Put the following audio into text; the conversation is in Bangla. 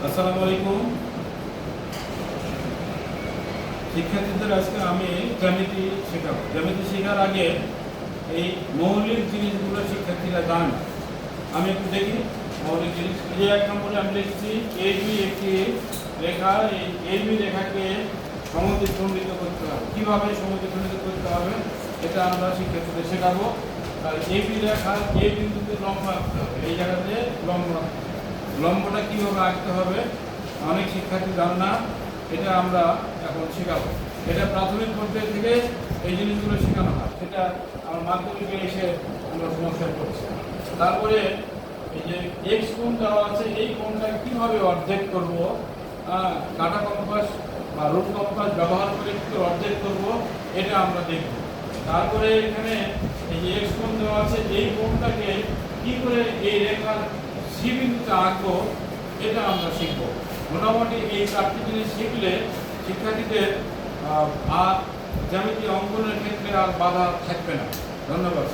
আসসালামু আলাইকুম শিক্ষার্থীদের। আজকে আমি জ্যামিতি শেখাবো। জ্যামিতি শেখার আগে এই মৌলিক জিনিসগুলো শিক্ষার্থীরা জানে না। আমি একটু দেখি মৌলিক জিনিস। এই 1 নম্বরে আমি লিখছি AB একটি রেখা। এই AB রেখাকে সমদ্বিখণ্ডিত করতে হবে। কীভাবে সমদ্বিখণ্ডিত করতে হবে এটা আমরা শিক্ষার্থীদের শেখাবো। আর AB রেখা A বিন্দুতে লম্ব আঁকতে হবে। এই জায়গাতে লম্ব আঁকতে হবে। লম্বটা কীভাবে আঁকতে হবে অনেক শিক্ষার্থী জানে না, এটা আমরা এখন শেখাবো। এটা প্রাথমিক পর্যায় থেকে এই জিনিসগুলো শেখানো হয়, সেটা আমার মাধ্যমিকে এসে আমরা সমস্যায় পড়ছি। তারপরে এই যে এক্স কোণ দেওয়া আছে, এই কোণটা কীভাবে অর্ধেক করব, কাটা কম্পাস বা রুট কম্পাস ব্যবহার করে কী করে অর্ধেক করব এটা আমরা দেখব। তারপরে এখানে এই যে এক্স কোণ দেওয়া আছে, এই কোণটাকে কী করে এই রেখার সি বিন্দুতে আঁকবো এটা আমরা শিখব। মোটামুটি এই 4টি জিনিস শিখলে শিক্ষার্থীদের আর জ্যামিতি অঙ্কনের ক্ষেত্রে আর বাধা থাকবে না। ধন্যবাদ।